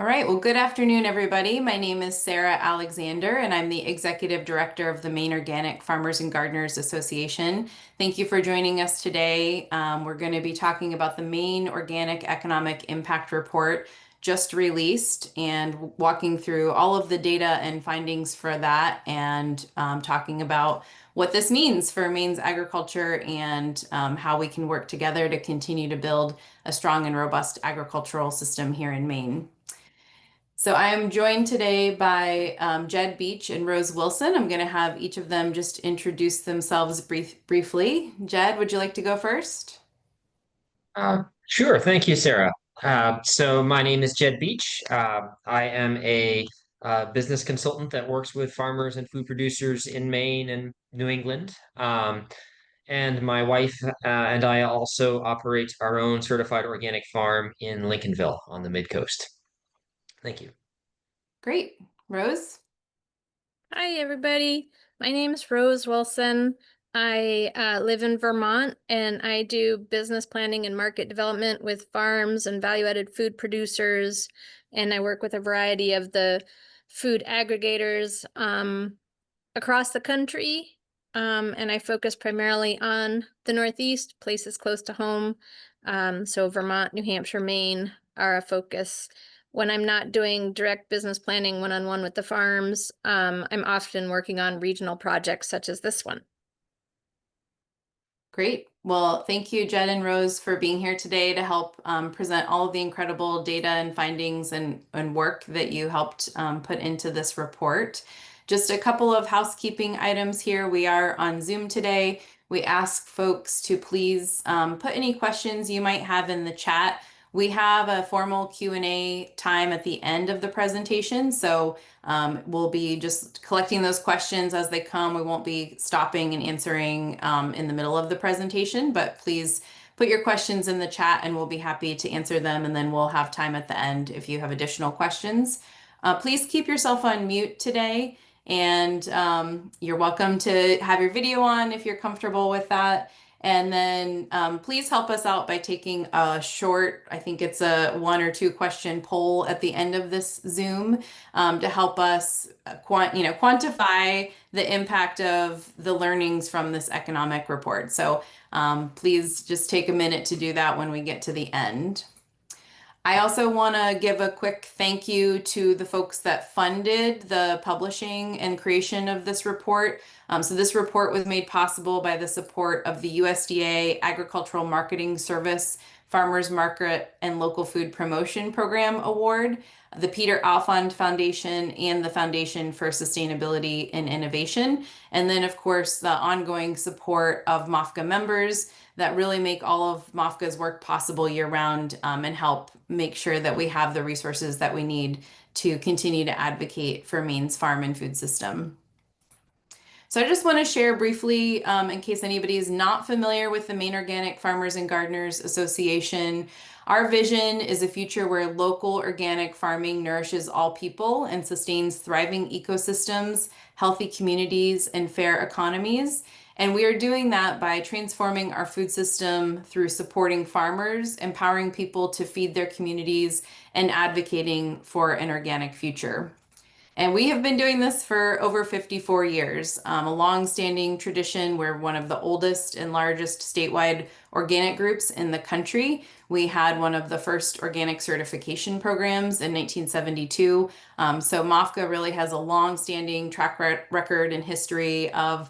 All right, well, good afternoon, everybody. My name is Sarah Alexander, and I'm the Executive Director of the Maine Organic Farmers and Gardeners Association. Thank you for joining us today. We're going to be talking about the Maine Organic Economic Impact Report just released and walking through all of the data and findings for that and talking about what this means for Maine's agriculture and how we can work together to continue to build a strong and robust agricultural system here in Maine. So I am joined today by Jed Beach and Rose Wilson. I'm going to have each of them just introduce themselves briefly. Jed, would you like to go first? Sure. Thank you, Sarah. So my name is Jed Beach. I am a business consultant that works with farmers and food producers in Maine and New England. And my wife and I also operate our own certified organic farm in Lincolnville on the Mid Coast. Thank you. Great. Rose? Hi, everybody. My name is Rose Wilson. I live in Vermont and I do business planning and market development with farms and value-added food producers. And I work with a variety of the food aggregators across the country. And I focus primarily on the Northeast, places close to home. So Vermont, New Hampshire, Maine are a focus. When I'm not doing direct business planning one-on-one with the farms, I'm often working on regional projects such as this one. Great. Well, thank you, Jed and Rose, for being here today to help present all of the incredible data and findings and work that you helped put into this report. Just a couple of housekeeping items here. We are on Zoom today. We ask folks to please put any questions you might have in the chat. We have a formal Q&A time at the end of the presentation, so we'll be just collecting those questions as they come. We won't be stopping and answering in the middle of the presentation, but please put your questions in the chat and we'll be happy to answer them, and then we'll have time at the end if you have additional questions. Please keep yourself on mute today, and you're welcome to have your video on if you're comfortable with that. And then please help us out by taking a short, I think it's a 1 or 2 question poll at the end of this Zoom to help us quantify the impact of the learnings from this economic report. So please just take a minute to do that when we get to the end. I also want to give a quick thank you to the folks that funded the publishing and creation of this report. So this report was made possible by the support of the USDA Agricultural Marketing Service Farmers Market and Local Food Promotion Program Award, the Peter Alfond Foundation, and the Foundation for Sustainability and Innovation. And then, of course, the ongoing support of MOFGA members that really make all of MOFGA's work possible year-round and help make sure that we have the resources that we need to continue to advocate for Maine's farm and food system. So I just want to share briefly, in case anybody is not familiar with the Maine Organic Farmers and Gardeners Association, our vision is a future where local organic farming nourishes all people and sustains thriving ecosystems, healthy communities, and fair economies. And we are doing that by transforming our food system through supporting farmers, empowering people to feed their communities, and advocating for an organic future. And we have been doing this for over 54 years, a long-standing tradition. We're one of the oldest and largest statewide organic groups in the country. We had one of the first organic certification programs in 1972. So MOFGA really has a long-standing track record and history of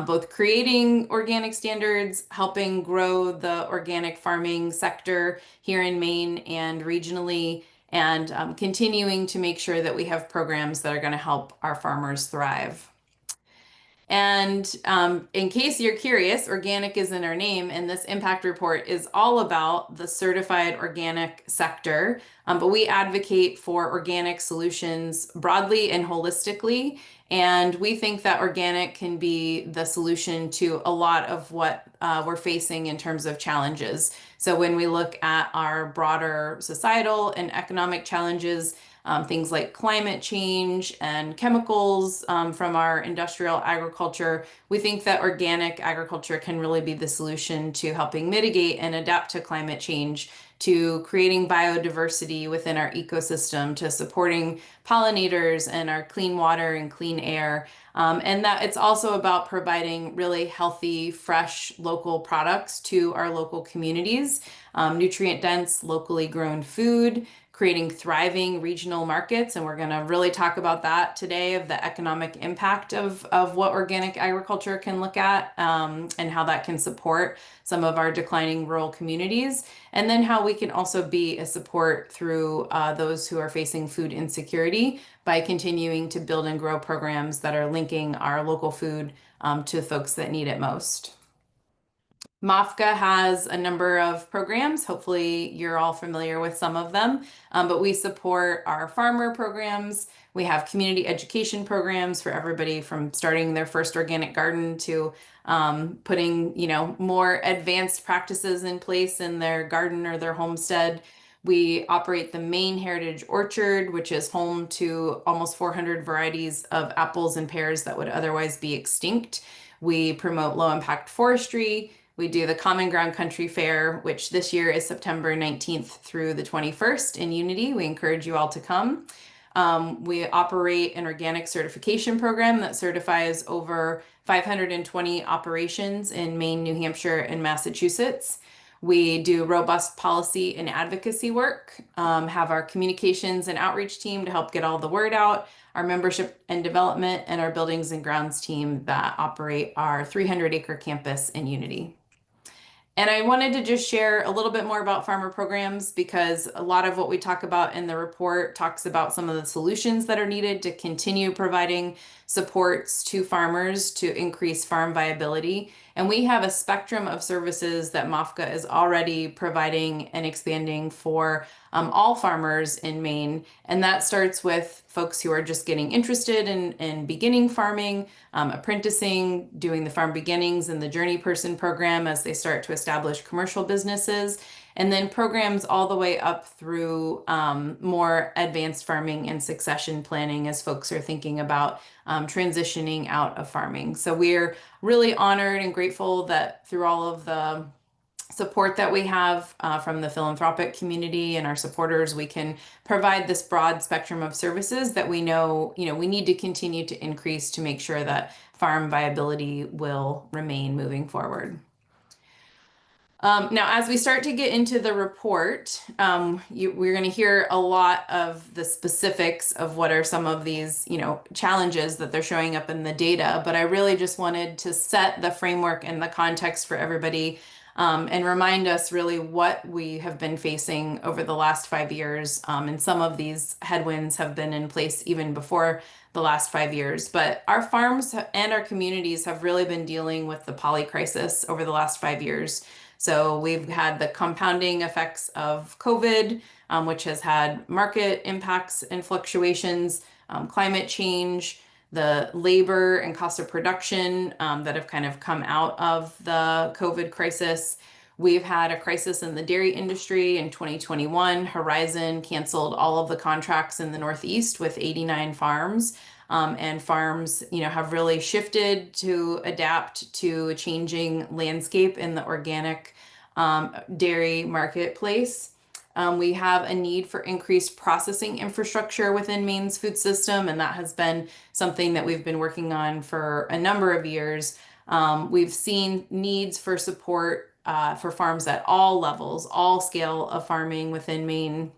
both creating organic standards, helping grow the organic farming sector here in Maine and regionally, and continuing to make sure that we have programs that are going to help our farmers thrive. And in case you're curious, organic is in our name, and this impact report is all about the certified organic sector. But we advocate for organic solutions broadly and holistically. And we think that organic can be the solution to a lot of what we're facing in terms of challenges. So when we look at our broader societal and economic challenges, things like climate change and chemicals from our industrial agriculture, we think that organic agriculture can really be the solution to helping mitigate and adapt to climate change, to creating biodiversity within our ecosystem, to supporting pollinators and our clean water and clean air. And that it's also about providing really healthy, fresh, local products to our local communities, nutrient dense, locally grown food, creating thriving regional markets. And we're going to really talk about that today, of the economic impact of what organic agriculture can look at, and how that can support some of our declining rural communities. And then how we can also be a support through those who are facing food insecurity by continuing to build and grow programs that are linking our local food to folks that need it most. MOFGA has a number of programs. Hopefully you're all familiar with some of them, but we support our farmer programs. We have community education programs for everybody from starting their first organic garden to putting, more advanced practices in place in their garden or their homestead. We operate the Maine Heritage Orchard, which is home to almost 400 varieties of apples and pears that would otherwise be extinct. We promote low impact forestry. We do the Common Ground Country Fair, which this year is September 19th through the 21st in Unity. We encourage you all to come. We operate an organic certification program that certifies over 520 operations in Maine, New Hampshire, and Massachusetts. We do robust policy and advocacy work, have our communications and outreach team to help get all the word out, our membership and development, and our buildings and grounds team that operate our 300-acre campus in Unity. And I wanted to just share a little bit more about farmer programs, because a lot of what we talk about in the report talks about some of the solutions that are needed to continue providing supports to farmers to increase farm viability. And we have a spectrum of services that MOFGA is already providing and expanding for all farmers in Maine. And that starts with folks who are just getting interested in beginning farming, apprenticing, doing the Farm Beginnings and the Journey Person program as they start to establish commercial businesses, and then programs all the way up through more advanced farming and succession planning as folks are thinking about transitioning out of farming. So we're really honored and grateful that through all of the support that we have from the philanthropic community and our supporters, we can provide this broad spectrum of services that we know, we need to continue to increase to make sure that farm viability will remain moving forward. Now, as we start to get into the report, we're going to hear a lot of the specifics of what are some of these, challenges that they're showing up in the data. But I really just wanted to set the framework and the context for everybody, and remind us really what we have been facing over the last 5 years. And some of these headwinds have been in place even before the last 5 years. But our farms and our communities have really been dealing with the poly crisis over the last 5 years. So we've had the compounding effects of COVID, which has had market impacts and fluctuations, climate change, the labor and cost of production that have kind of come out of the COVID crisis. We've had a crisis in the dairy industry in 2021. Horizon canceled all of the contracts in the Northeast with 89 farms. And farms, have really shifted to adapt to a changing landscape in the organic dairy marketplace. We have a need for increased processing infrastructure within Maine's food system, and that has been something that we've been working on for a number of years. We've seen needs for support for farms at all levels, all scale of farming within Maine,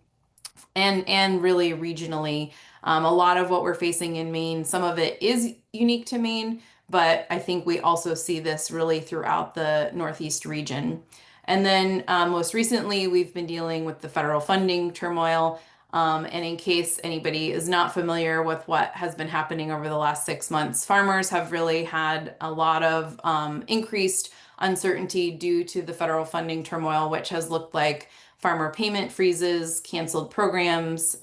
and really regionally. A lot of what we're facing in Maine, some of it is unique to Maine, but I think we also see this really throughout the Northeast region. And then most recently, we've been dealing with the federal funding turmoil. And in case anybody is not familiar with what has been happening over the last 6 months, farmers have really had a lot of increased uncertainty due to the federal funding turmoil, which has looked like farmer payment freezes, canceled programs,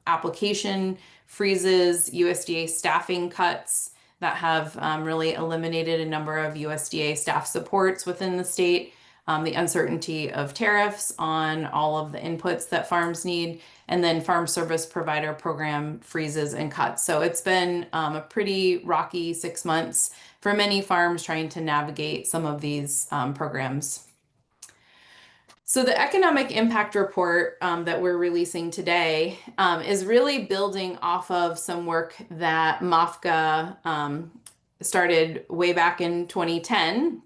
application freezes, USDA staffing cuts that have really eliminated a number of USDA staff supports within the state. the uncertainty of tariffs on all of the inputs that farms need, and then farm service provider program freezes and cuts. So it's been a pretty rocky 6 months for many farms trying to navigate some of these programs. So the economic impact report that we're releasing today is really building off of some work that MOFGA started way back in 2010,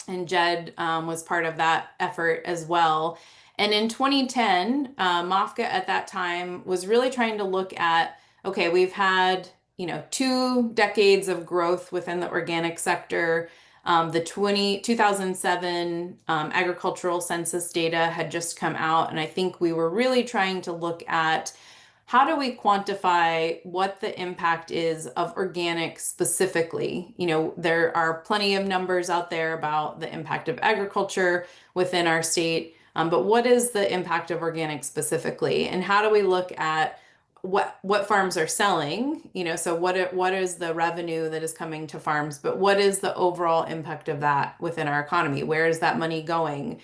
and Jed was part of that effort as well. And in 2010, MOFGA at that time was really trying to look at, okay, we've had 2 decades of growth within the organic sector. The 2007 agricultural census data had just come out, and I think we were really trying to look at how do we quantify what the impact is of organic specifically? There are plenty of numbers out there about the impact of agriculture within our state, but what is the impact of organic specifically? And how do we look at what farms are selling? So what is the revenue that is coming to farms, but what is the overall impact of that within our economy? Where is that money going?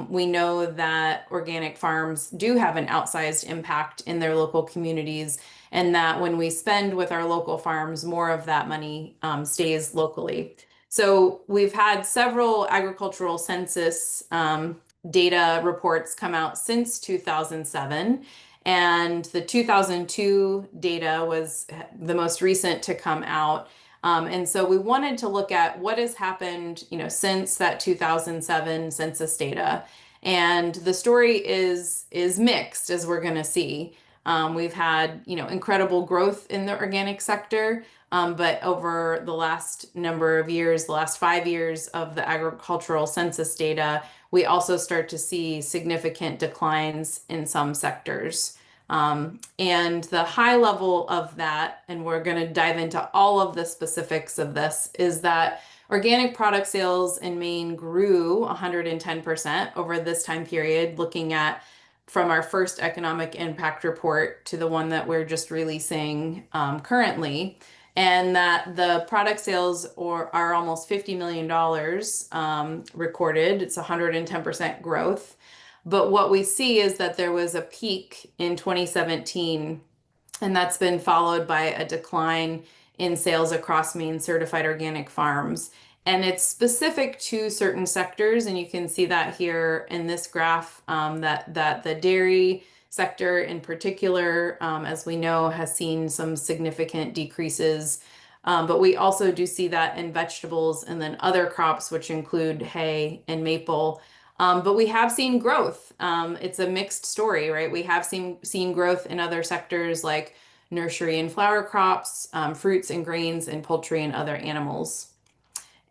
We know that organic farms do have an outsized impact in their local communities, and that when we spend with our local farms, more of that money stays locally. So we've had several agricultural census data reports come out since 2007. And the 2002 data was the most recent to come out. And so we wanted to look at what has happened, since that 2007 census data. And the story is mixed, as we're going to see. We've had, incredible growth in the organic sector, but over the last number of years, the last 5 years of the agricultural census data, we also start to see significant declines in some sectors. And the high level of that, and we're going to dive into all of the specifics of this, is that organic product sales in Maine grew 110% over this time period, looking at from our first economic impact report to the one that we're just releasing currently. And that the product sales are almost $50 million recorded. It's 110% growth. But what we see is that there was a peak in 2017, and that's been followed by a decline in sales across Maine certified organic farms. And it's specific to certain sectors, and you can see that here in this graph, that the dairy sector in particular, as we know, has seen some significant decreases. But we also do see that in vegetables and then other crops, which include hay and maple. But we have seen growth. It's a mixed story, right? We have seen growth in other sectors like nursery and flower crops, fruits and grains, and poultry and other animals.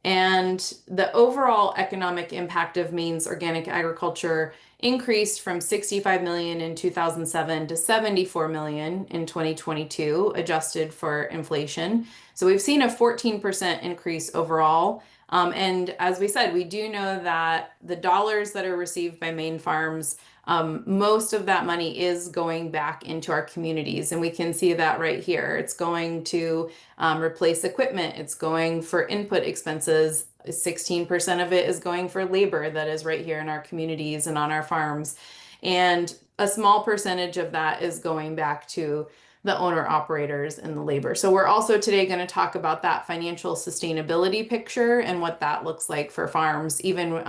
And the overall economic impact of Maine's organic agriculture increased from 65 million in 2007 to 74 million in 2022, adjusted for inflation. So we've seen a 14% increase overall. And as we said, we do know that the dollars that are received by Maine farms, most of that money is going back into our communities. And we can see that right here. It's going to replace equipment. It's going for input expenses. 16% of it is going for labor that is right here in our communities and on our farms. And a small percentage of that is going back to the owner operators and the labor. So we're also today going to talk about that financial sustainability picture and what that looks like for farms. Even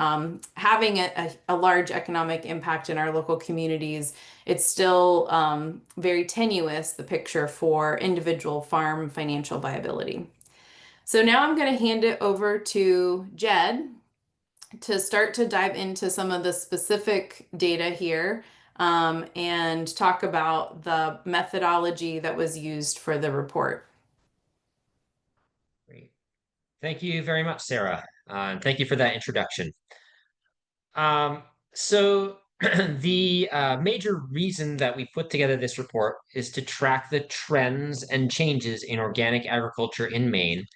having a large economic impact in our local communities, it's still very tenuous, the picture for individual farm financial viability. So now I'm going to hand it over to Jed to start to dive into some of the specific data here, and talk about the methodology that was used for the report. Great. Thank you very much, Sarah. And thank you for that introduction. So the major reason that we put together this report is to track the trends and changes in organic agriculture in Maine,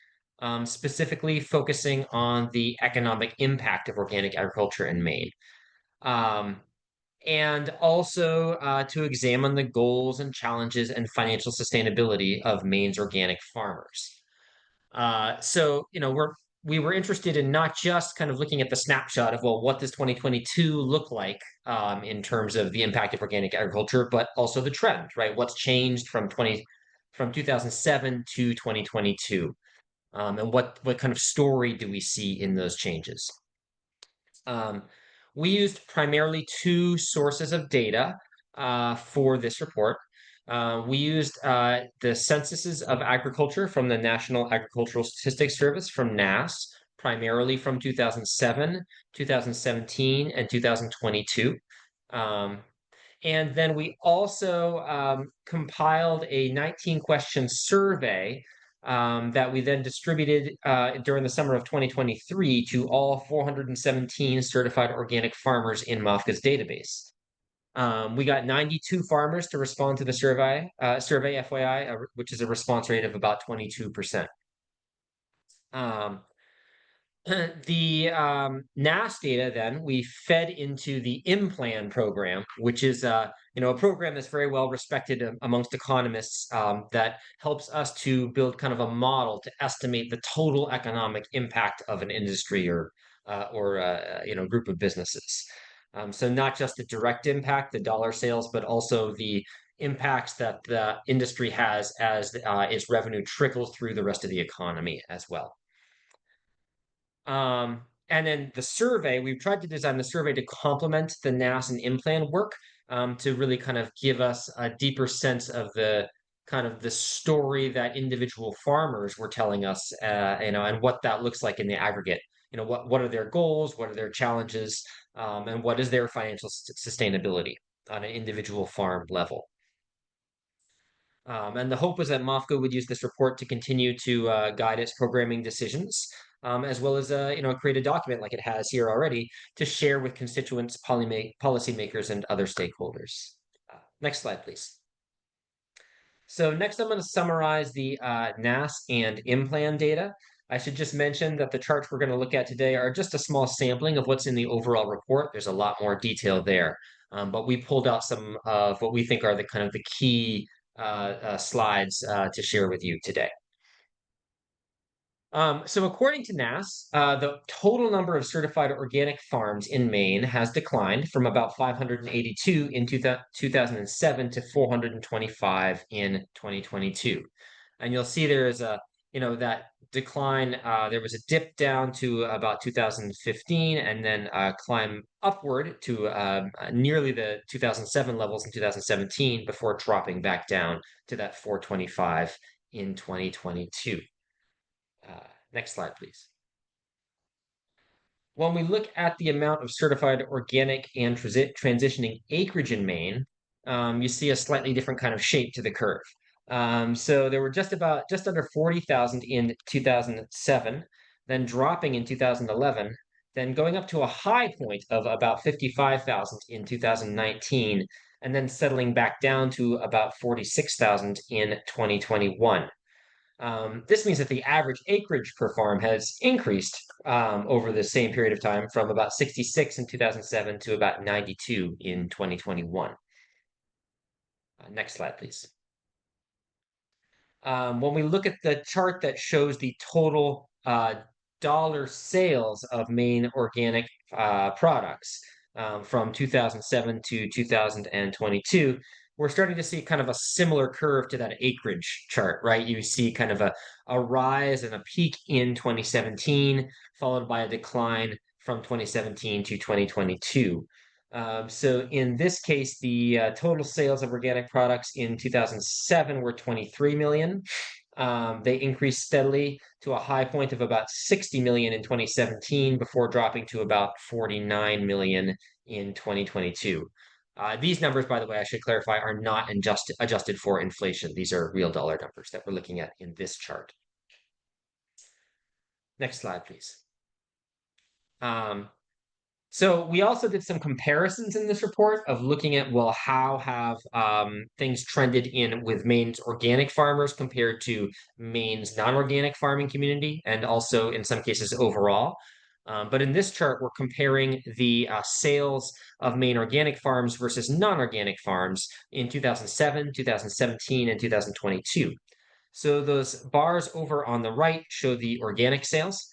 specifically focusing on the economic impact of organic agriculture in Maine. And also to examine the goals and challenges and financial sustainability of Maine's organic farmers. So, we were interested in not just kind of looking at the snapshot of, well, what does 2022 look like in terms of the impact of organic agriculture, but also the trend, right? What's changed from 2007 to 2022, and what kind of story do we see in those changes? Um, we used primarily two sources of data for this report. We used the censuses of agriculture from the National Agricultural Statistics Service, from NASS, primarily from 2007, 2017, and 2022. And then we also compiled a 19-question survey that we then distributed during the summer of 2023 to all 417 certified organic farmers in MOFGA's database. We got 92 farmers to respond to the survey, FYI, which is a response rate of about 22%. The NASS data, then we fed into the IMPLAN program, which is a program that's very well respected amongst economists, that helps us to build kind of a model to estimate the total economic impact of an industry or group of businesses. So not just the direct impact, the dollar sales, but also the impacts that the industry has as its revenue trickles through the rest of the economy as well. And then the survey, we've tried to design the survey to complement the NASS and IMPLAN work, to really kind of give us a deeper sense of the kind of the story that individual farmers were telling us, and what that looks like in the aggregate. What are their goals, what are their challenges, and what is their financial sustainability on an individual farm level. And the hope was that MOFGA would use this report to continue to guide its programming decisions, as well as create a document like it has here already to share with constituents, policymakers, and other stakeholders. Next slide, please. So next, I'm going to summarize the NASS and IMPLAN data. I should just mention that the charts we're going to look at today are just a small sampling of what's in the overall report. There's a lot more detail there, but we pulled out some of what we think are the kind of the key slides to share with you today. So according to NASS, the total number of certified organic farms in Maine has declined from about 582 in 2007 to 425 in 2022. And you'll see there is that decline. There was a dip down to about 2015 and then a climb upward to nearly the 2007 levels in 2017 before dropping back down to that 425 in 2022. Next slide, please. When we look at the amount of certified organic and transitioning acreage in Maine, you see a slightly different kind of shape to the curve. So there were just under 40,000 in 2007, then dropping in 2011, then going up to a high point of about 55,000 in 2019, and then settling back down to about 46,000 in 2021. This means that the average acreage per farm has increased over the same period of time, from about 66 in 2007 to about 92 in 2021. Next slide, please. When we look at the chart that shows the total dollar sales of Maine organic products from 2007 to 2022, we're starting to see kind of a similar curve to that acreage chart, right? You see kind of a rise and a peak in 2017, followed by a decline from 2017 to 2022. So in this case, the total sales of organic products in 2007 were 23 million. They increased steadily to a high point of about 60 million in 2017 before dropping to about 49 million in 2022. These numbers, by the way, I should clarify, are not adjusted for inflation. These are real dollar numbers that we're looking at in this chart. Next slide, please. So we also did some comparisons in this report of looking at, well, how have things trended with Maine's organic farmers compared to Maine's non-organic farming community, and also in some cases overall. But in this chart, we're comparing the sales of Maine organic farms versus non-organic farms in 2007, 2017, and 2022. So those bars over on the right show the organic sales.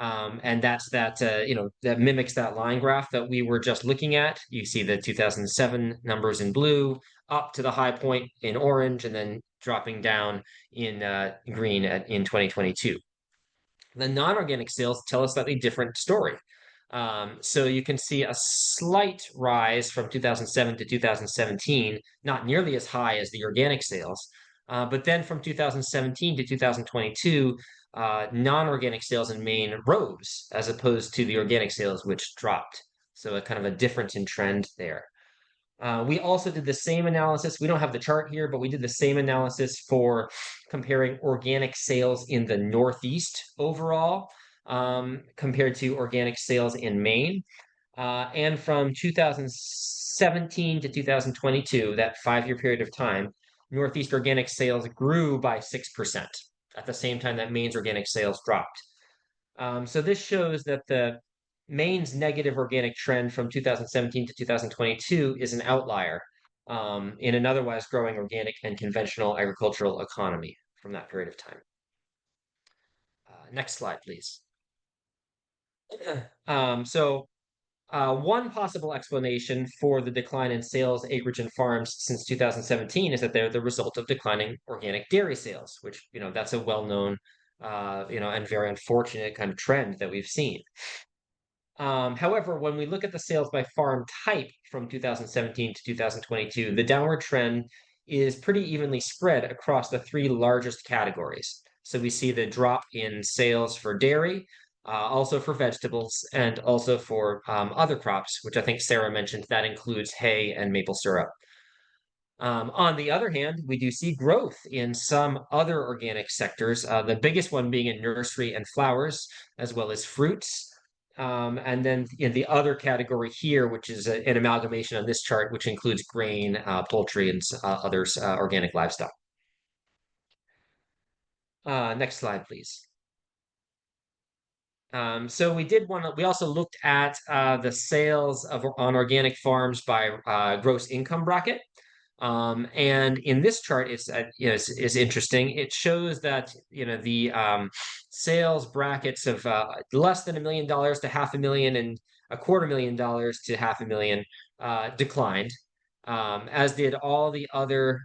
And that's that, that mimics that line graph that we were just looking at. You see the 2007 numbers in blue, up to the high point in orange, and then dropping down in green in 2022. The non-organic sales tell a slightly different story. So you can see a slight rise from 2007 to 2017, not nearly as high as the organic sales. But then from 2017 to 2022, non-organic sales in Maine rose as opposed to the organic sales, which dropped. So a kind of a difference in trend there. We also did the same analysis. We don't have the chart here, but we did the same analysis for comparing organic sales in the Northeast overall compared to organic sales in Maine. And from 2017 to 2022, that 5-year period of time, Northeast organic sales grew by 6% at the same time that Maine's organic sales dropped. So this shows that the Maine's negative organic trend from 2017 to 2022 is an outlier in an otherwise growing organic and conventional agricultural economy from that period of time. Next slide, please. One possible explanation for the decline in sales acreage and farms since 2017 is that they're the result of declining organic dairy sales, which, that's a well-known, and very unfortunate kind of trend that we've seen. However, when we look at the sales by farm type from 2017 to 2022, the downward trend is pretty evenly spread across the 3 largest categories. So we see the drop in sales for dairy, also for vegetables, and also for other crops, which I think Sarah mentioned. That includes hay and maple syrup. On the other hand, we do see growth in some other organic sectors, the biggest one being in nursery and flowers, as well as fruits. And then in the other category here, which is an amalgamation on this chart, which includes grain, poultry, and others, organic livestock. Next slide, please. So we also looked at the sales on organic farms by gross income bracket. And in this chart, is interesting. It shows that the sales brackets of less than $1 million to $500,000 and $250,000 to $500,000 declined, as did all the other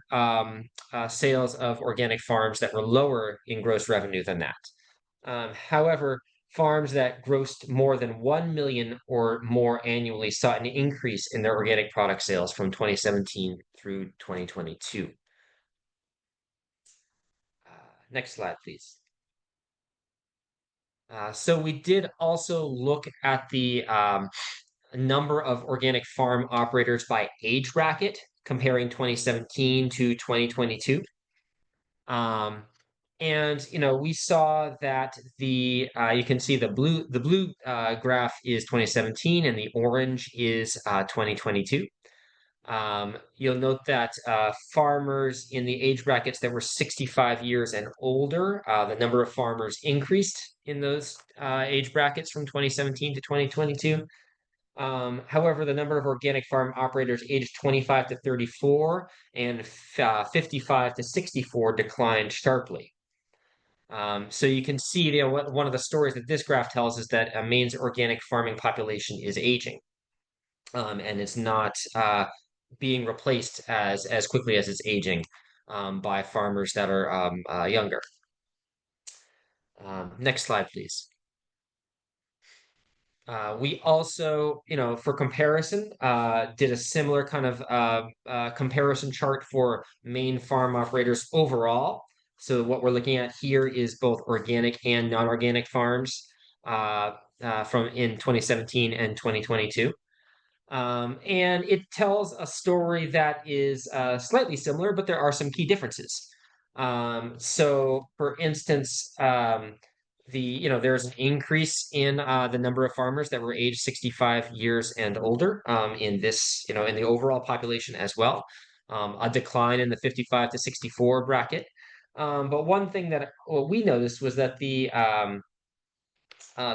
sales of organic farms that were lower in gross revenue than that. However, farms that grossed more than 1 million or more annually saw an increase in their organic product sales from 2017 through 2022. Next slide, please. So we did also look at the number of organic farm operators by age bracket, comparing 2017 to 2022. And we saw that you can see the blue graph is 2017 and the orange is 2022. You'll note that farmers in the age brackets that were 65 years and older, the number of farmers increased in those age brackets from 2017 to 2022. However, the number of organic farm operators aged 25 to 34 and 55 to 64 declined sharply. So you can see, one of the stories that this graph tells is that Maine's organic farming population is aging, and it's not being replaced as quickly as it's aging by farmers that are younger. Next slide, please. We also, for comparison, did a similar kind of comparison chart for Maine farm operators overall. So what we're looking at here is both organic and non-organic farms from in 2017 and 2022. And it tells a story that is slightly similar, but there are some key differences. So for instance, there's an increase in the number of farmers that were aged 65 years and older in this, in the overall population as well. A decline in the 55 to 64 bracket. But one thing that we noticed was that the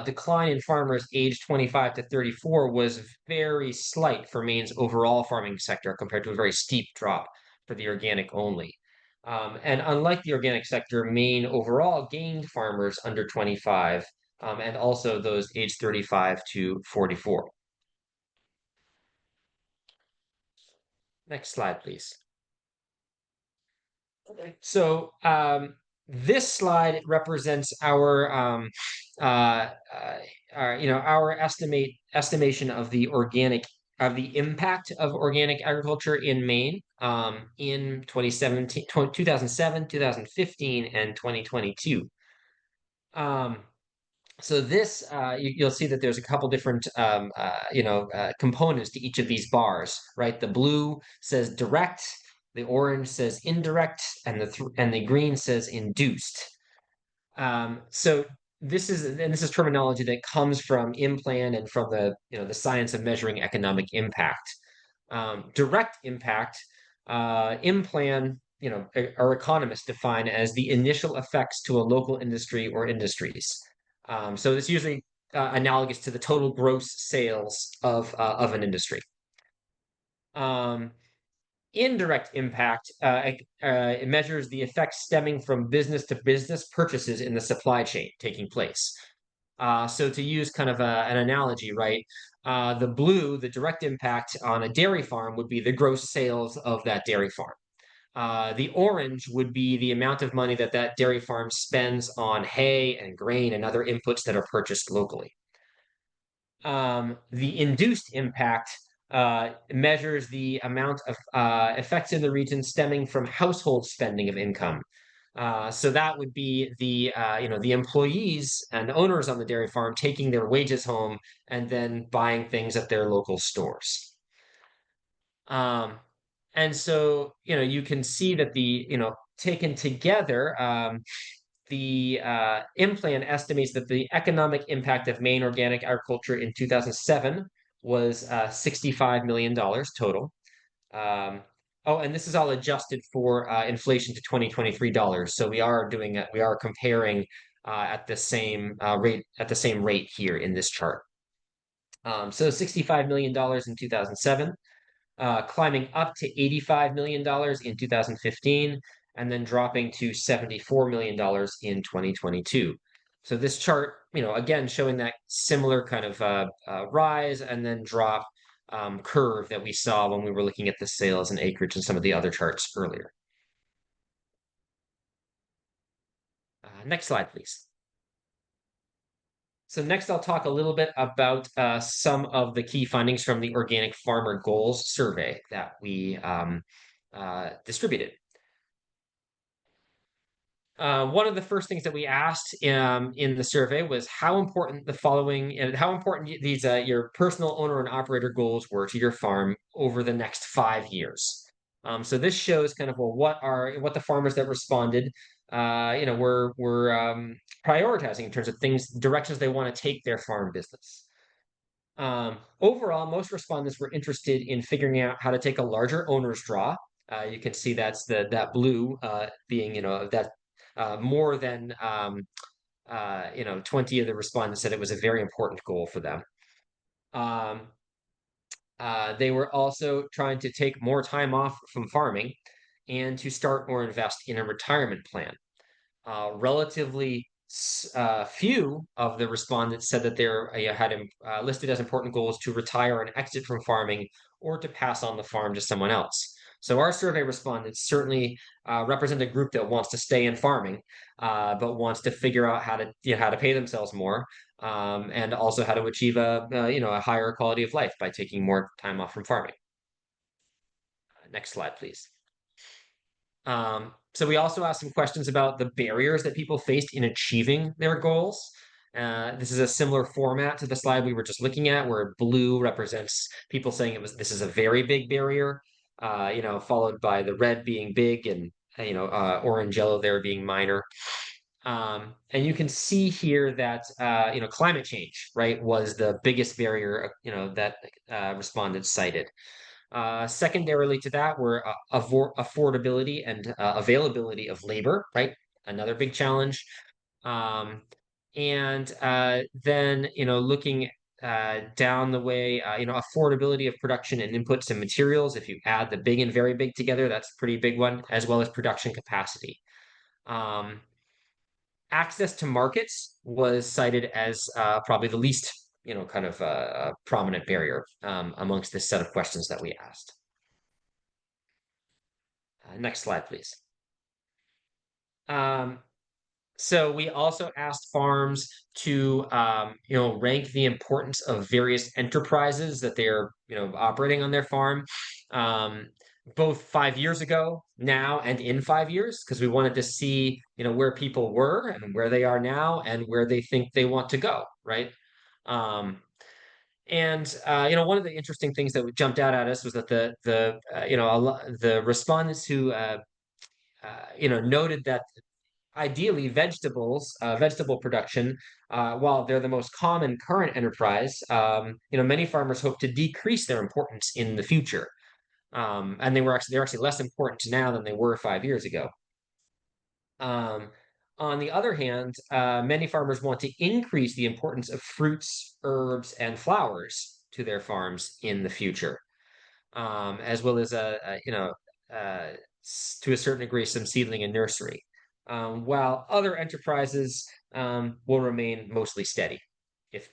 decline in farmers aged 25 to 34 was very slight for Maine's overall farming sector compared to a very steep drop for the organic only. And unlike the organic sector, Maine overall gained farmers under 25 and also those age 35 to 44. Next slide, please. Okay. So this slide represents uh, uh, our estimation of the impact of organic agriculture in Maine in 2017, 2007, 2015, and 2022. So this, you'll see that there's a couple different, components to each of these bars, right? The blue says direct, the orange says indirect, and the green says induced. So this is terminology that comes from IMPLAN and from the science of measuring economic impact. Direct impact, IMPLAN, our economists define as the initial effects to a local industry or industries. So it's usually analogous to the total gross sales of an industry. Indirect impact, it measures the effects stemming from business to business purchases in the supply chain taking place. So to use kind of an analogy, right? The direct impact on a dairy farm would be the gross sales of that dairy farm. The orange would be the amount of money that dairy farm spends on hay and grain and other inputs that are purchased locally. The induced impact measures the amount of effects in the region stemming from household spending of income. So that would be the employees and owners on the dairy farm taking their wages home and then buying things at their local stores. And so, you can see that taken together, the IMPLAN estimates that the economic impact of Maine organic agriculture in 2007 was $65 million total. And this is all adjusted for inflation to 2023 dollars. So we are comparing at the same rate here in this chart. So $65 million in 2007. Climbing up to $85 million in 2015, and then dropping to $74 million in 2022. So this chart, again, showing that similar kind of rise and then drop curve that we saw when we were looking at the sales and acreage and some of the other charts earlier. Next slide, please. So next, I'll talk a little bit about some of the key findings from the Organic Farmer Goals survey that we distributed. One of the first things that we asked in the survey was how important these your personal owner and operator goals were to your farm over the next 5 years. So this shows kind of what the farmers that responded were prioritizing in terms of directions they want to take their farm business. Overall, most respondents were interested in figuring out how to take a larger owner's draw. You can see that's that blue being that more than 20 of the respondents said it was a very important goal for them. They were also trying to take more time off from farming and to start or invest in a retirement plan. Relatively few of the respondents said that they had listed as important goals to retire and exit from farming or to pass on the farm to someone else. So our survey respondents certainly represent a group that wants to stay in farming, but wants to figure out how to pay themselves more, and also how to achieve a higher quality of life by taking more time off from farming. Next slide, please. So we also asked some questions about the barriers that people faced in achieving their goals. This is a similar format to the slide we were just looking at, where blue represents people saying this is a very big barrier, followed by the red being big and orange, yellow there being minor. And you can see here that climate change, right, was the biggest barrier that respondents cited. Secondarily to that were affordability and availability of labor, right? Another big challenge. And then, looking down the way, affordability of production and inputs and materials. If you add the big and very big together, that's a pretty big one, as well as production capacity. access to markets was cited as probably the least, kind of prominent barrier amongst this set of questions that we asked. Next slide, please. So we also asked farms to, rank the importance of various enterprises that they're, operating on their farm, both 5 years ago, now, and in 5 years, because we wanted to see, where people were and where they are now and where they think they want to go, right? One of the interesting things that jumped out at us was that the respondents who noted that ideally vegetable production, while they're the most common current enterprise, many farmers hope to decrease their importance in the future. And they're actually less important now than they were 5 years ago. On the other hand, many farmers want to increase the importance of fruits, herbs, and flowers to their farms in the future, as well as to a certain degree some seedling and nursery, while other enterprises will remain mostly steady if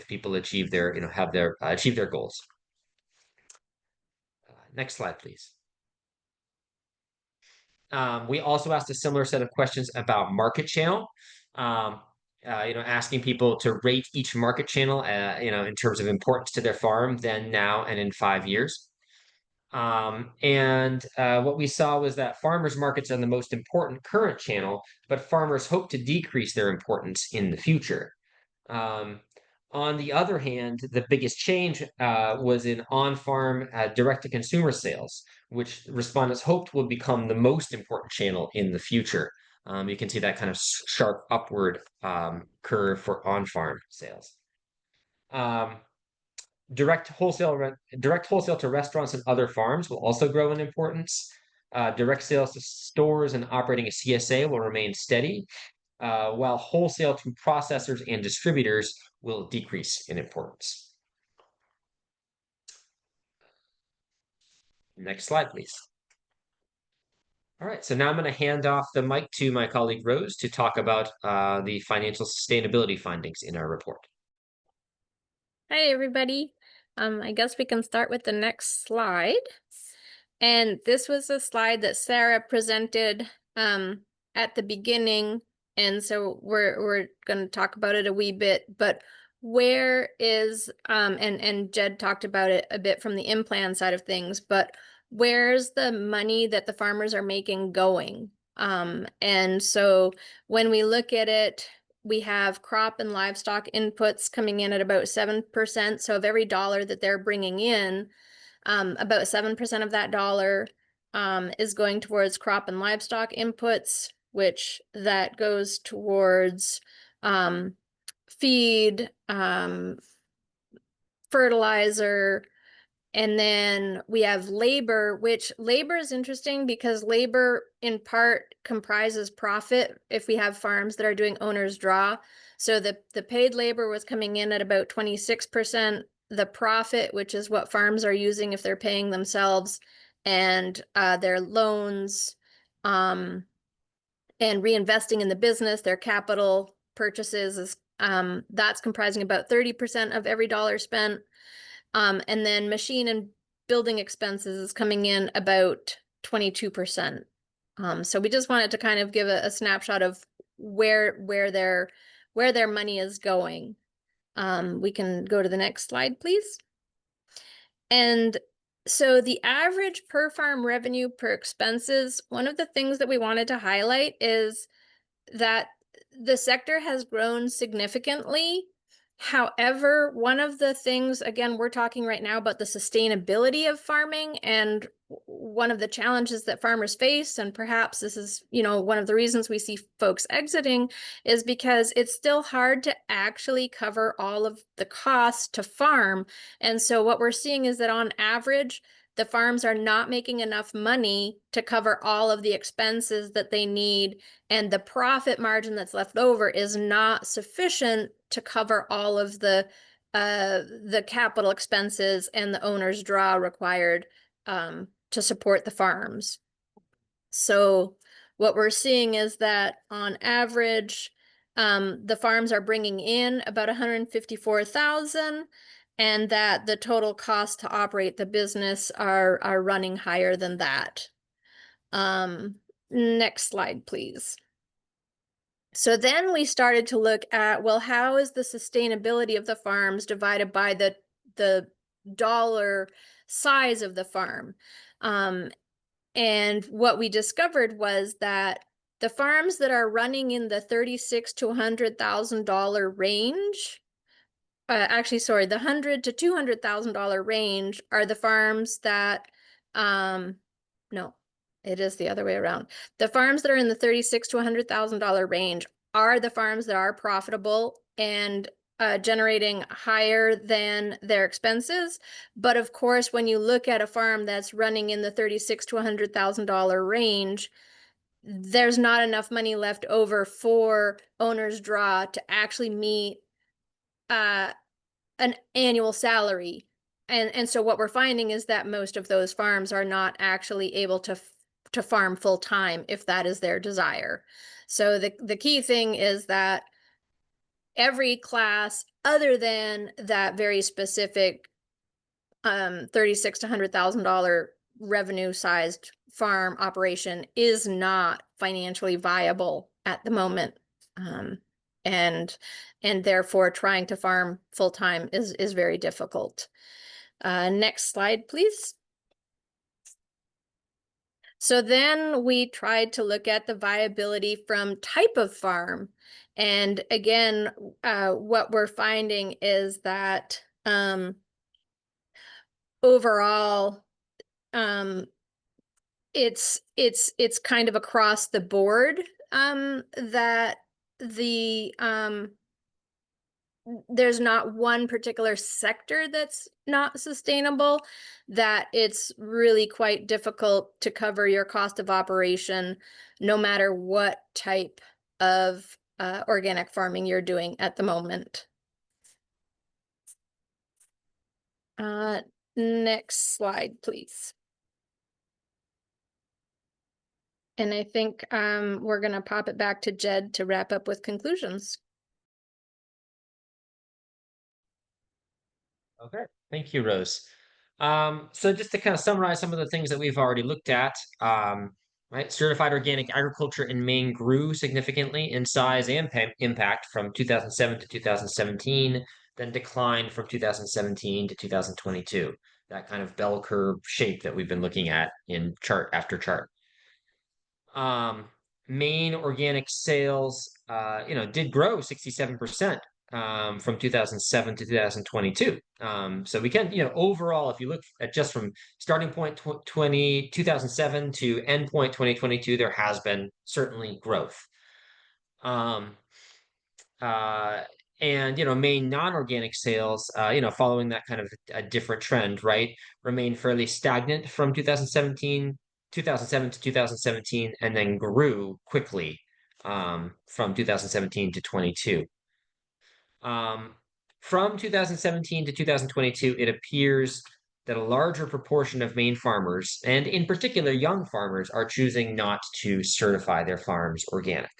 people achieve their achieve their goals. Next slide, please. We also asked a similar set of questions about market channel. Asking people to rate each market channel, in terms of importance to their farm, then, now, and in 5 years. What we saw was that farmers markets are the most important current channel, but farmers hope to decrease their importance in the future. On the other hand, the biggest change was in on-farm direct-to-consumer sales, which respondents hoped would become the most important channel in the future. You can see that kind of sharp upward curve for on-farm sales. Direct wholesale to restaurants and other farms will also grow in importance. Direct sales to stores and operating a CSA will remain steady, while wholesale to processors and distributors will decrease in importance. Next slide, please. All right, so now I'm going to hand off the mic to my colleague Rose to talk about the financial sustainability findings in our report. Hi, everybody. I guess we can start with the next slide. And this was a slide that Sarah presented at the beginning. And so we're going to talk about it a wee bit, but where is, and Jed talked about it a bit from the in-plan side of things, but where's the money that the farmers are making going? And so when we look at it, we have crop and livestock inputs coming in at about 7%. So of every dollar that they're bringing in, about 7% of that dollar is going towards crop and livestock inputs, which that goes towards feed, fertilizer, and then we have labor, which labor is interesting because labor in part comprises profit if we have farms that are doing owner's draw. So the paid labor was coming in at about 26%. The profit, which is what farms are using if they're paying themselves, and their loans, and reinvesting in the business, their capital purchases, is that's comprising about 30% of every dollar spent. And then machine and building expenses is coming in about 22%. So we just wanted to kind of give a snapshot of where their money is going. We can go to the next slide, please. And so the average per farm revenue per expenses, one of the things that we wanted to highlight is that the sector has grown significantly. However, one of the things, again, we're talking right now about the sustainability of farming, and one of the challenges that farmers face, and perhaps this is, one of the reasons we see folks exiting, is because it's still hard to actually cover all of the costs to farm. And so what we're seeing is that on average, the farms are not making enough money to cover all of the expenses that they need, and the profit margin that's left over is not sufficient to cover all of the capital expenses and the owner's draw required to support the farms. So what we're seeing is that on average, the farms are bringing in about 154,000, and that the total cost to operate the business are running higher than that. Next slide, please. So then we started to look at, well, how is the sustainability of the farms divided by the dollar size of the farm? And what we discovered was that the farms that are running in the $36,000 to $100,000 range, actually, sorry, the $100,000 to $200,000 range are the farms that, no, it is the other way around. The farms that are in the $36,000 to $100,000 range are the farms that are profitable and generating higher than their expenses. But of course, when you look at a farm that's running in the $36,000 to $100,000 range, there's not enough money left over for owner's draw to actually meet an annual salary. And so what we're finding is that most of those farms are not actually able to farm full time if that is their desire. So the key thing is that every class other than that very specific $36,000 to $100,000 revenue sized farm operation is not financially viable at the moment. And therefore trying to farm full time is very difficult. Next slide, please. So then we tried to look at the viability from type of farm. And again, what we're finding is that overall, it's kind of across the board that there's not one particular sector that's not sustainable, that it's really quite difficult to cover your cost of operation, no matter what type of organic farming you're doing at the moment. Next slide, please. And I think we're going to pop it back to Jed to wrap up with conclusions. Okay, thank you, Rose. So just to kind of summarize some of the things that we've already looked at, right? Certified organic agriculture in Maine grew significantly in size and impact from 2007 to 2017, then declined from 2017 to 2022. That kind of bell curve shape that we've been looking at in chart after chart. Maine organic sales, did grow 67% from 2007 to 2022. So we can, overall, if you look at just from starting point 2007 to end point 2022, there has been certainly growth. And Maine non-organic sales, following that kind of a different trend, right, remained fairly stagnant from 2007 to 2017, and then grew quickly from 2017 to 22. From 2017 to 2022, it appears that a larger proportion of Maine farmers, and in particular young farmers, are choosing not to certify their farms organic.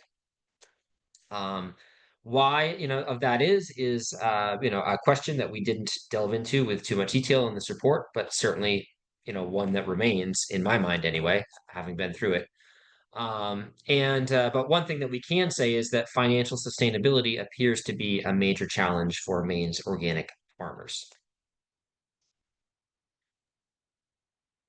Why, of that is a question that we didn't delve into with too much detail in this report, but certainly, one that remains in my mind anyway, having been through it. But one thing that we can say is that financial sustainability appears to be a major challenge for Maine's organic farmers.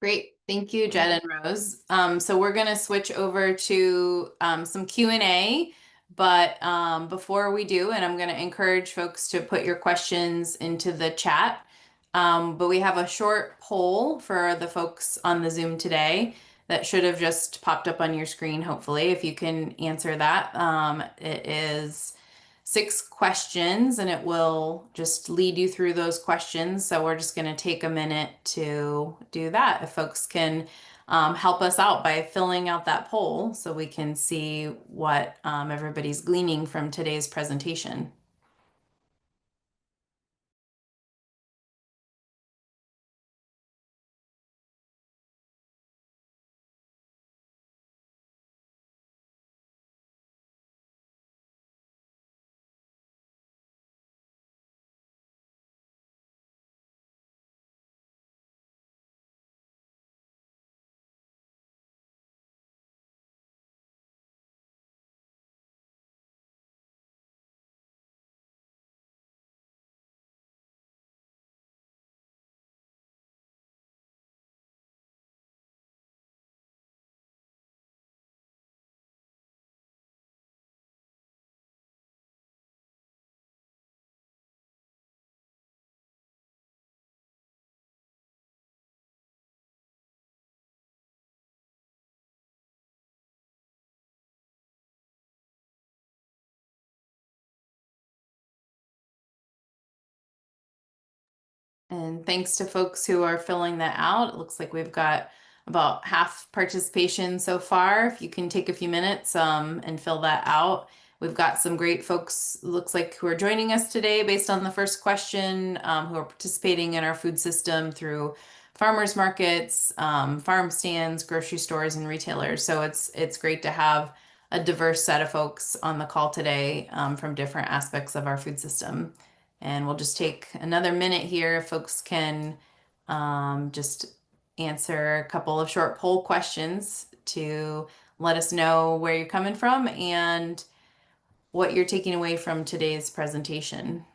Great. Thank you, Jed and Rose. So we're going to switch over to some Q&A. But before we do, and I'm going to encourage folks to put your questions into the chat. But we have a short poll for the folks on the Zoom today that should have just popped up on your screen, hopefully, if you can answer that. It is 6 questions, and it will just lead you through those questions. So we're just going to take a minute to do that. If folks can help us out by filling out that poll so we can see what everybody's gleaning from today's presentation. And thanks to folks who are filling that out. It looks like we've got about half participation so far. If you can take a few minutes and fill that out. We've got some great folks, looks like, who are joining us today based on the first question, who are participating in our food system through farmers markets, farm stands, grocery stores, and retailers. So it's great to have a diverse set of folks on the call today from different aspects of our food system. And we'll just take another minute here if folks can just answer a couple of short poll questions to let us know where you're coming from and what you're taking away from today's presentation.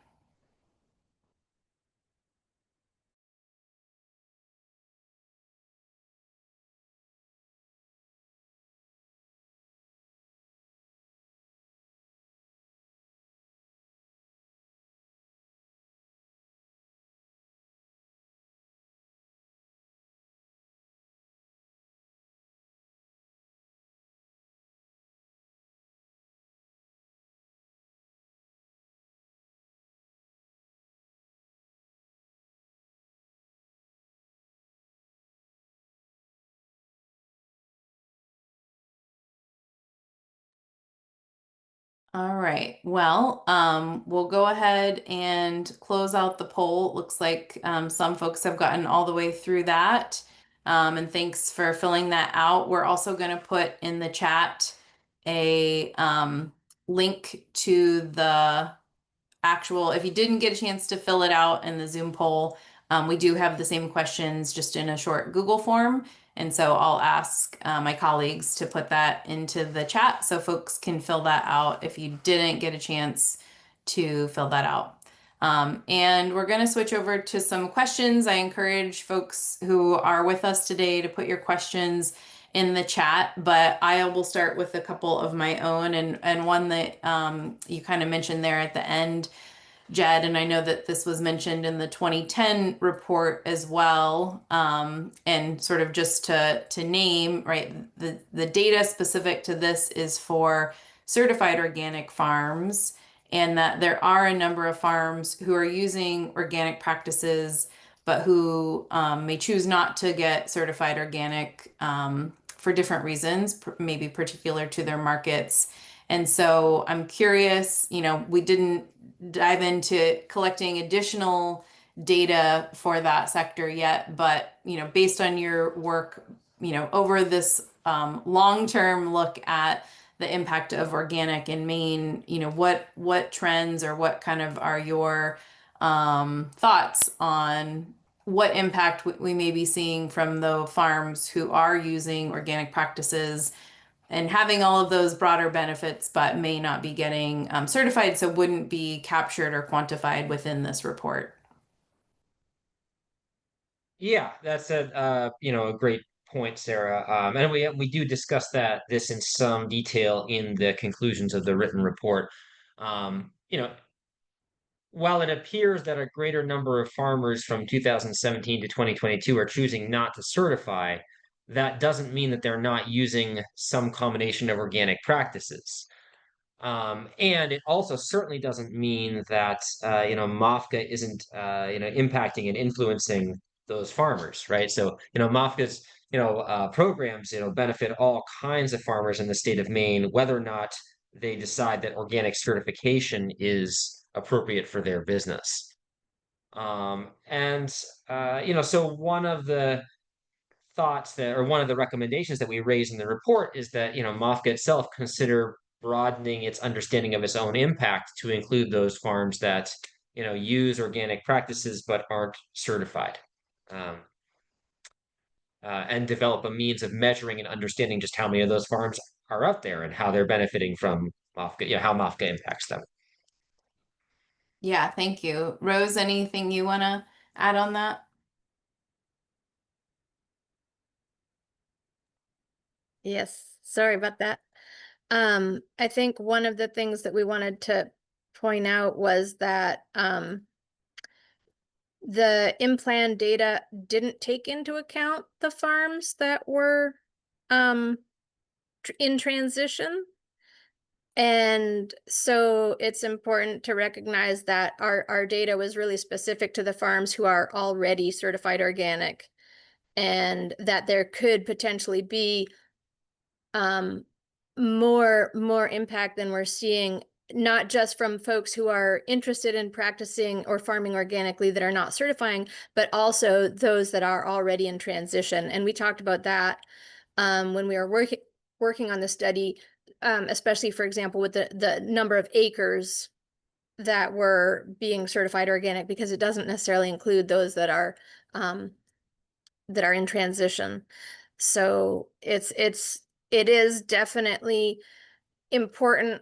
All right. Well, we'll go ahead and close out the poll. It looks like some folks have gotten all the way through that. And thanks for filling that out. We're also going to put in the chat a link to the actual, if you didn't get a chance to fill it out in the Zoom poll, we do have the same questions just in a short Google form. And so I'll ask my colleagues to put that into the chat so folks can fill that out if you didn't get a chance to fill that out. And we're going to switch over to some questions. I encourage folks who are with us today to put your questions in the chat, but I will start with a couple of my own and one that you kind of mentioned there at the end, Jed, and I know that this was mentioned in the 2010 report as well. And sort of just to name, right, the data specific to this is for certified organic farms, and that there are a number of farms who are using organic practices, but who may choose not to get certified organic for different reasons, maybe particular to their markets. And so I'm curious, we didn't dive into collecting additional data for that sector yet, but based on your work, over this long-term look at the impact of organic in Maine, what trends or what kind of are your thoughts on what impact we may be seeing from the farms who are using organic practices and having all of those broader benefits, but may not be getting certified, so wouldn't be captured or quantified within this report. Yeah, that's a great point, Sarah. And we do discuss this in some detail in the conclusions of the written report. While it appears that a greater number of farmers from 2017 to 2022 are choosing not to certify, that doesn't mean that they're not using some combination of organic practices. And it also certainly doesn't mean that MOFGA isn't impacting and influencing those farmers, right? So MOFGA's programs benefit all kinds of farmers in the state of Maine, whether or not they decide that organic certification is appropriate for their business. So one of the one of the recommendations that we raise in the report is that, MOFGA itself consider broadening its understanding of its own impact to include those farms that, use organic practices but aren't certified. And develop a means of measuring and understanding just how many of those farms are out there and how they're benefiting from MOFGA, how MOFGA impacts them. Yeah, thank you. Rose, anything you want to add on that? Yes, sorry about that. I think one of the things that we wanted to point out was that the in-plan data didn't take into account the farms that were in transition. And so it's important to recognize that our data was really specific to the farms who are already certified organic, and that there could potentially be more impact than we're seeing, not just from folks who are interested in practicing or farming organically that are not certifying, but also those that are already in transition. And we talked about that when we were working on the study, especially, for example, with the number of acres that were being certified organic, because it doesn't necessarily include those that are in transition. So it is definitely important,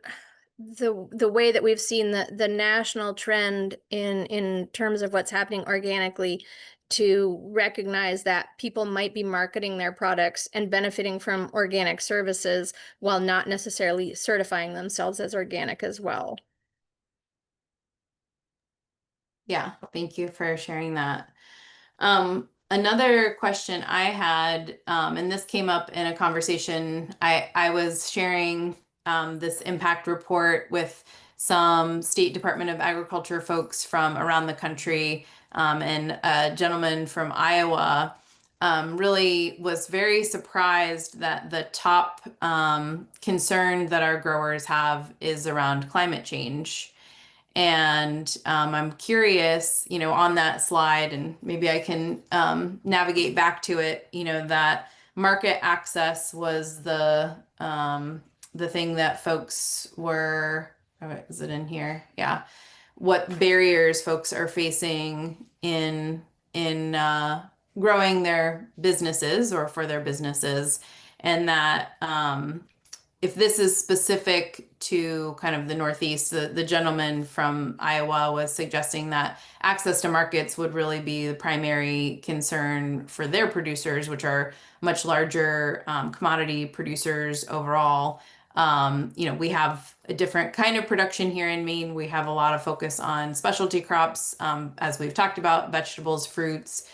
the way that we've seen the national trend in terms of what's happening organically, to recognize that people might be marketing their products and benefiting from organic services while not necessarily certifying themselves as organic as well. Yeah, thank you for sharing that. Another question I had, and this came up in a conversation, I was sharing this impact report with some State Department of Agriculture folks from around the country, and a gentleman from Iowa really was very surprised that the top concern that our growers have is around climate change. And I'm curious, on that slide, and maybe I can navigate back to it, that market access was the thing that folks were, oh, is it in here? Yeah. What barriers folks are facing in growing their businesses or for their businesses, and that if this is specific to kind of the Northeast, the gentleman from Iowa was suggesting that access to markets would really be the primary concern for their producers, which are much larger commodity producers overall. We have a different kind of production here in Maine. We have a lot of focus on specialty crops, as we've talked about, vegetables, fruits,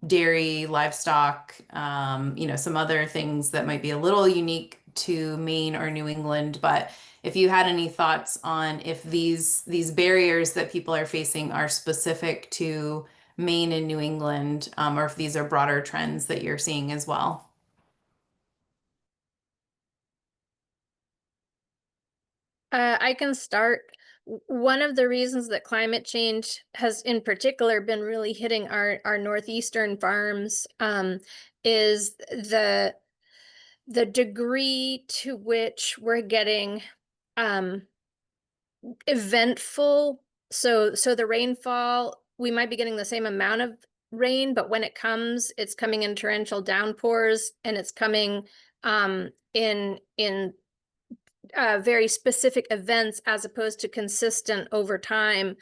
dairy, livestock, some other things that might be a little unique to Maine or New England. But if you had any thoughts on if these barriers that people are facing are specific to Maine and New England, or if these are broader trends that you're seeing as well. I can start. One of the reasons that climate change has in particular been really hitting our northeastern farms is the degree to which we're getting eventful. So the rainfall, we might be getting the same amount of rain, but when it comes, it's coming in torrential downpours, and it's coming in very specific events as opposed to consistent over time.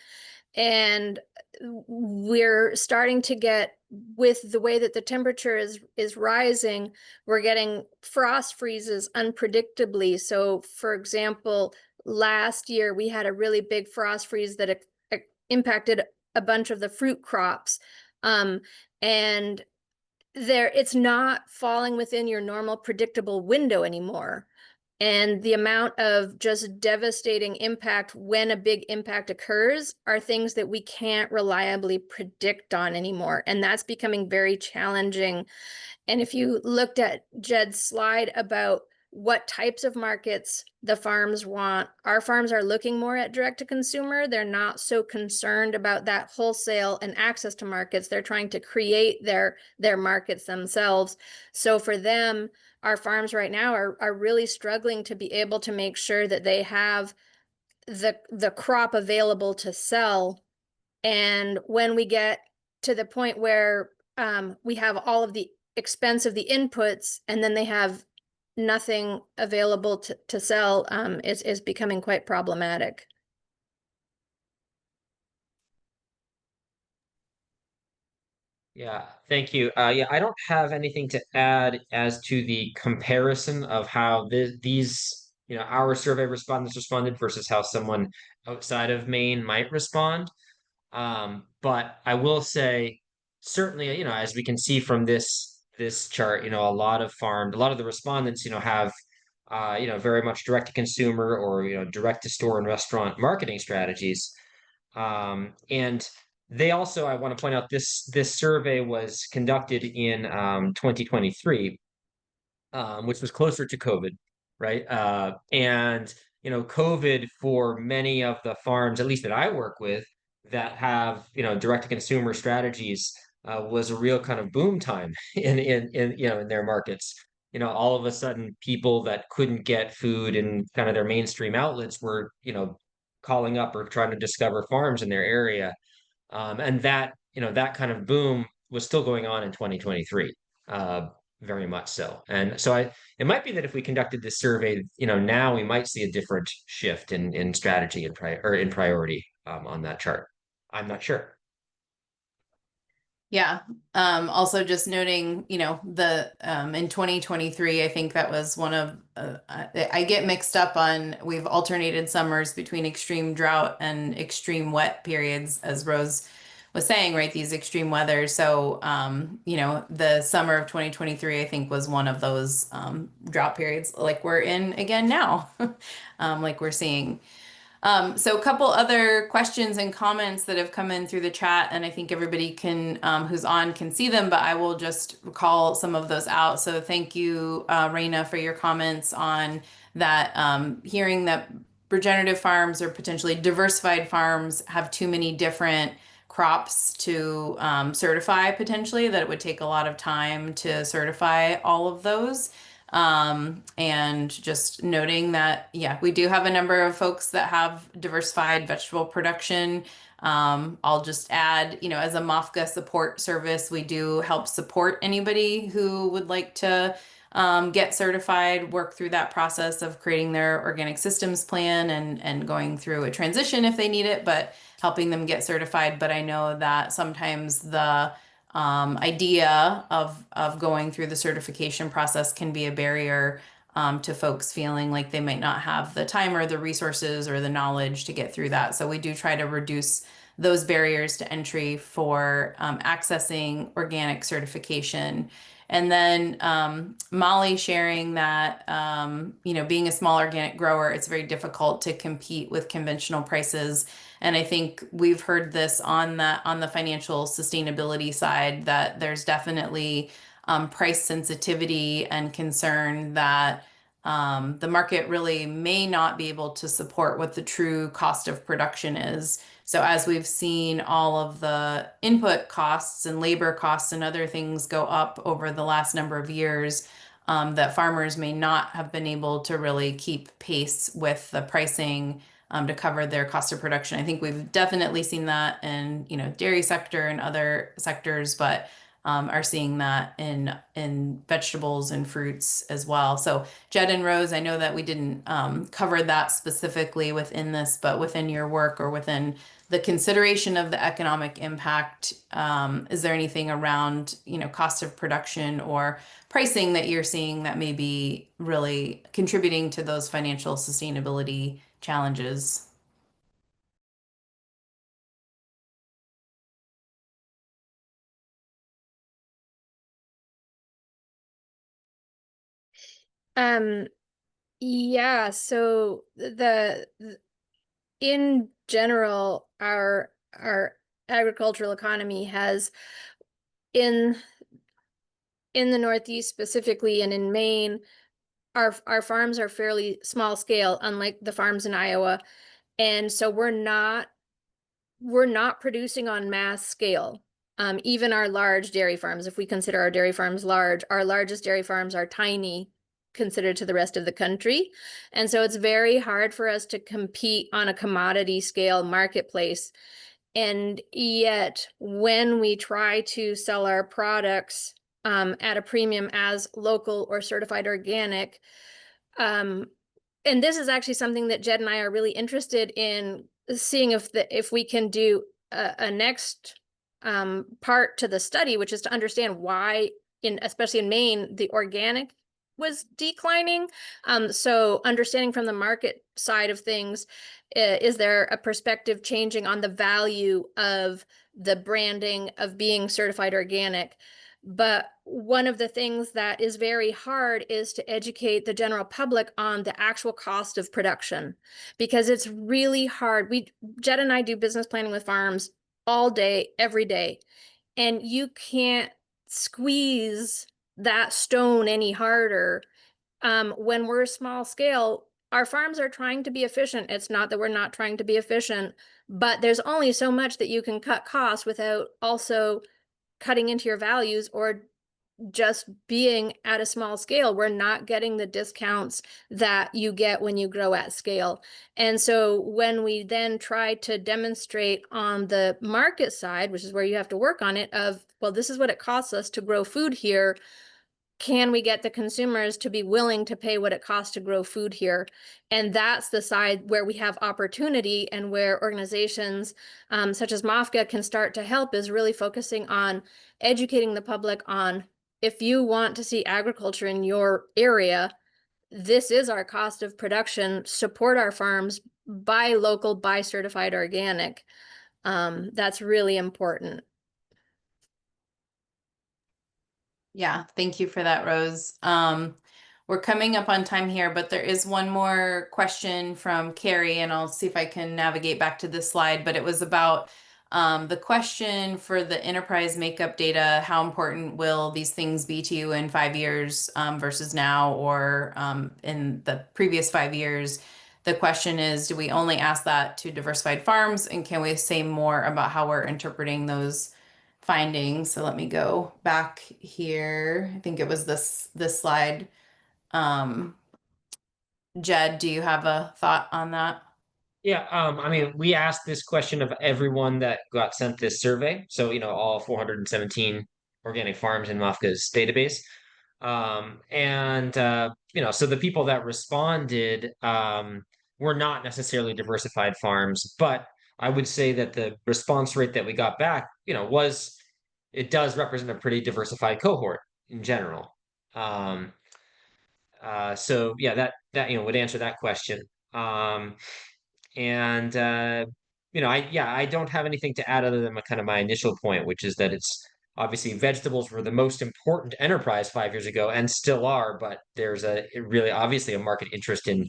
And we're starting to get, with the way that the temperature is rising, we're getting frost freezes unpredictably. So for example, last year we had a really big frost freeze that impacted a bunch of the fruit crops. And it's not falling within your normal predictable window anymore. And the amount of just devastating impact when a big impact occurs are things that we can't reliably predict on anymore. And that's becoming very challenging. And if you looked at Jed's slide about what types of markets the farms want, our farms are looking more at direct to consumer. They're not so concerned about that wholesale and access to markets. They're trying to create their markets themselves. So for them, our farms right now are really struggling to be able to make sure that they have the crop available to sell. And when we get to the point where we have all of the expense of the inputs, and then they have nothing available to sell, is becoming quite problematic. Yeah, thank you. Yeah, I don't have anything to add as to the comparison of how these, our survey respondents responded versus how someone outside of Maine might respond. But I will say, certainly, as we can see from this chart, a lot of the respondents, have very much direct to consumer or, direct to store and restaurant marketing strategies. And they also, I want to point out, this survey was conducted in 2023, which was closer to COVID, right? And COVID for many of the farms, at least that I work with, that have direct to consumer strategies, was a real kind of boom time in their markets. All of a sudden, people that couldn't get food in kind of their mainstream outlets were calling up or trying to discover farms in their area, and that kind of boom was still going on in 2023, very much so. And so it might be that if we conducted this survey, now we might see a different shift in strategy and in priority, on that chart. I'm not sure. Yeah. Also just noting, the in 2023, I think that was one of I get mixed up on, we've alternated summers between extreme drought and extreme wet periods, as Rose was saying, right? These extreme weather. So, the summer of 2023, I think, was one of those drought periods like we're in again now, like we're seeing. So a couple other questions and comments that have come in through the chat, and I think everybody can, who's on, can see them, but I will just call some of those out. So thank you, Raina, for your comments on that, hearing that regenerative farms or potentially diversified farms have too many different crops to certify potentially, that it would take a lot of time to certify all of those. And just noting that, yeah, we do have a number of folks that have diversified vegetable production. I'll just add, as a MOFGA support service, we do help support anybody who would like to get certified, work through that process of creating their organic systems plan and going through a transition if they need it, but helping them get certified. But I know that sometimes the idea of going through the certification process can be a barrier to folks feeling like they might not have the time or the resources or the knowledge to get through that. So we do try to reduce those barriers to entry for accessing organic certification. And then Molly sharing that, being a small organic grower, it's very difficult to compete with conventional prices. And I think we've heard this on the financial sustainability side, that there's definitely price sensitivity and concern that the market really may not be able to support what the true cost of production is. So as we've seen all of the input costs and labor costs and other things go up over the last number of years, that farmers may not have been able to really keep pace with the pricing to cover their cost of production. I think we've definitely seen that in, dairy sector and other sectors, but are seeing that in vegetables and fruits as well. So Jed and Rose, I know that we didn't cover that specifically within this, but within your work or within the consideration of the economic impact, is there anything around, cost of production or pricing that you're seeing that may be really contributing to those financial sustainability challenges? Um, yeah, so in general, our agricultural economy has in the Northeast specifically and in Maine, our farms are fairly small scale, unlike the farms in Iowa. And so we're not producing on mass scale. Even our large dairy farms, if we consider our dairy farms large, our largest dairy farms are tiny considered to the rest of the country. And so it's very hard for us to compete on a commodity scale marketplace. And yet when we try to sell our products at a premium as local or certified organic, and this is actually something that Jed and I are really interested in seeing if we can do a next part to the study, which is to understand why, especially in Maine, the organic was declining. So understanding from the market side of things, is there a perspective changing on the value of the branding of being certified organic? But one of the things that is very hard is to educate the general public on the actual cost of production, because it's really hard. Jed and I do business planning with farms all day, every day, and you can't squeeze that stone any harder. When we're small scale, our farms are trying to be efficient. It's not that we're not trying to be efficient, but there's only so much that you can cut costs without also cutting into your values or just being at a small scale. We're not getting the discounts that you get when you grow at scale. And so when we then try to demonstrate on the market side, which is where you have to work on it, of, well, this is what it costs us to grow food here. Can we get the consumers to be willing to pay what it costs to grow food here? And that's the side where we have opportunity, and where organizations such as MOFGA can start to help, is really focusing on educating the public on, if you want to see agriculture in your area, this is our cost of production. Support our farms, buy local, buy certified organic. That's really important. Yeah, thank you for that, Rose. We're coming up on time here, but there is one more question from Carrie, and I'll see if I can navigate back to this slide. But it was about the question for the enterprise makeup data. How important will these things be to you in 5 years versus now, or in the previous 5 years? The question is, do we only ask that to diversified farms, and can we say more about how we're interpreting those findings? So let me go back here. I think it was this slide. Jed, do you have a thought on that? Yeah, I mean, we asked this question of everyone that got sent this survey. So, all 417 organic farms in MOFGA's database. So the people that responded were not necessarily diversified farms, but I would say that the response rate that we got back, it does represent a pretty diversified cohort in general. So yeah, that would answer that question. And I don't have anything to add other than my initial point, which is that it's obviously vegetables were the most important enterprise 5 years ago and still are, but there's really obviously a market interest in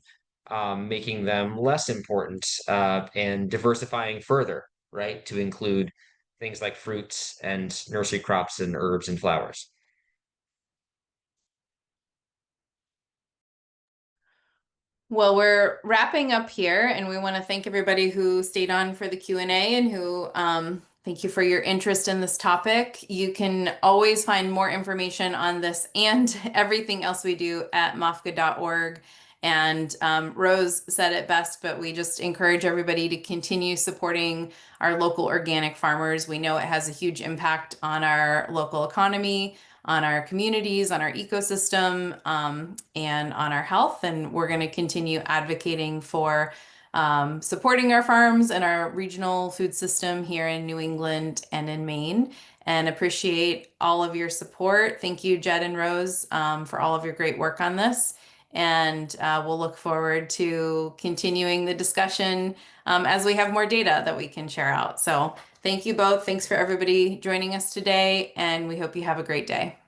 making them less important and diversifying further, right, to include things like fruits and nursery crops and herbs and flowers. Well, we're wrapping up here, and we want to thank everybody who stayed on for the Q&A, and who thank you for your interest in this topic. You can always find more information on this and everything else we do at mofga.org. And Rose said it best, but we just encourage everybody to continue supporting our local organic farmers. We know it has a huge impact on our local economy, on our communities, on our ecosystem, and on our health. And we're going to continue advocating for supporting our farms and our regional food system here in New England and in Maine, and appreciate all of your support. Thank you, Jed and Rose, for all of your great work on this. And we'll look forward to continuing the discussion as we have more data that we can share out. So thank you both. Thanks for everybody joining us today, and we hope you have a great day.